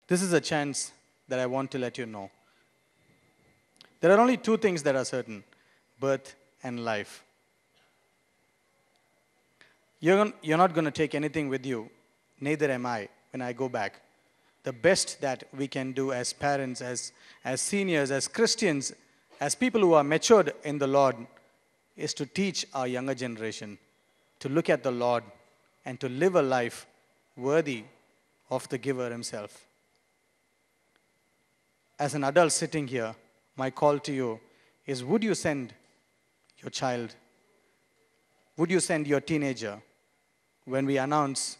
This is a chance that I want to let you know. There are only two things that are certain: birth and life. You're not going to take anything with you, neither am I when I go back. The best that we can do as parents, as seniors, as Christians, as people who are matured in the Lord, is to teach our younger generation to look at the Lord and to live a life worthy of the giver himself. As an adult sitting here, my call to you is, would you send your child? Would you send your teenager when we announce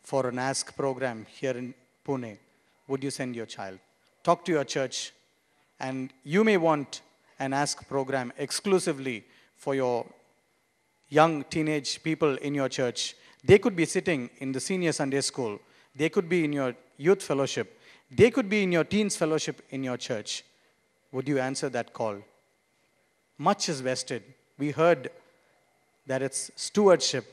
for an Ask program here in Pune? Would you send your child? Talk to your church, and you may want an Ask program exclusively for your young teenage people in your church. They could be sitting in the senior Sunday school. They could be in your youth fellowship. They could be in your teens fellowship in your church. Would you answer that call? Much is vested. We heard that it's stewardship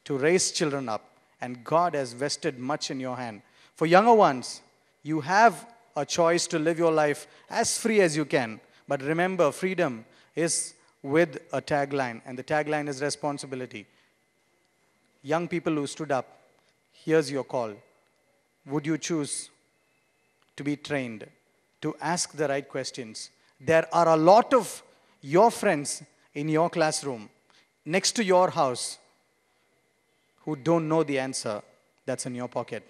to raise children up, and God has vested much in your hand. For younger ones, you have a choice to live your life as free as you can. But remember, freedom is with a tagline, and the tagline is responsibility. Young people who stood up, here's your call. Would you choose to be trained, to ask the right questions? There are a lot of your friends in your classroom, next to your house, who don't know the answer that's in your pocket.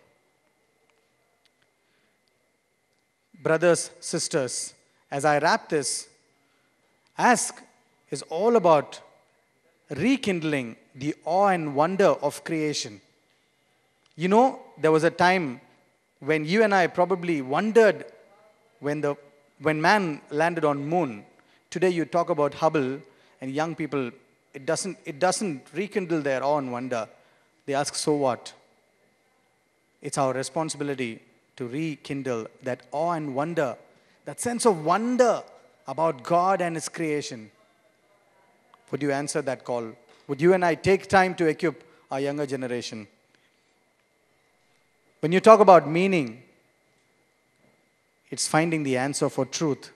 Brothers, sisters, as I wrap this, Ask is all about rekindling the awe and wonder of creation. You know, there was a time when you and I probably wondered when man landed on moon. Today you talk about Hubble, and young people, it doesn't rekindle their awe and wonder. They ask, so what? It's our responsibility to rekindle that awe and wonder, that sense of wonder about God and His creation. Would you answer that call? Would you and I take time to equip our younger generation? When you talk about meaning, it's finding the answer for truth.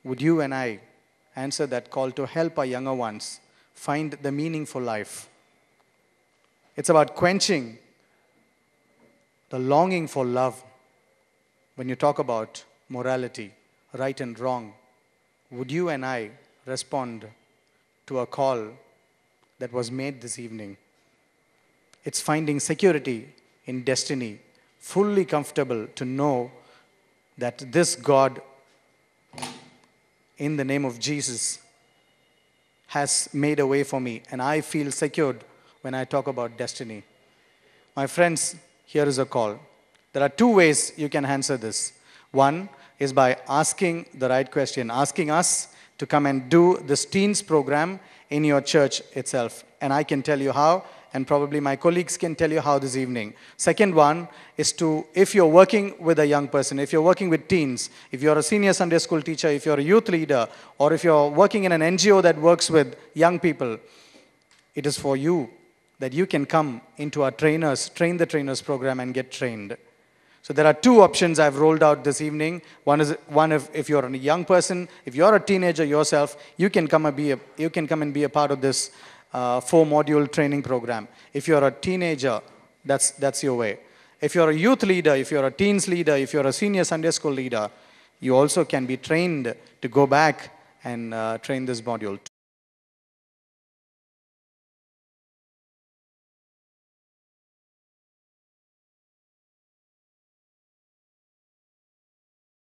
Would you and I answer that call to help our younger ones find the meaningful life? It's about quenching the longing for love. When you talk about morality, right and wrong, would you and I respond to a call that was made this evening? It's finding security in destiny, fully comfortable to know that this God, in the name of Jesus, has made a way for me, and I feel secured when I talk about destiny. My friends, here is a call. There are two ways you can answer this. One is by asking the right question, asking us to come and do this teens program in your church itself. And I can tell you how, and probably my colleagues can tell you how this evening. Second one is to, if you're working with a young person, if you're working with teens, if you're a senior Sunday school teacher, if you're a youth leader, or if you're working in an NGO that works with young people, it is for you that you can come into our train the trainers program and get trained. So there are two options I've rolled out this evening. One if you're a young person, if you're a teenager yourself, you can come and be a part of this 4-module training program. If you're a teenager, that's your way. If you're a youth leader, if you're a teens leader, if you're a senior Sunday school leader, you also can be trained to go back and train this module.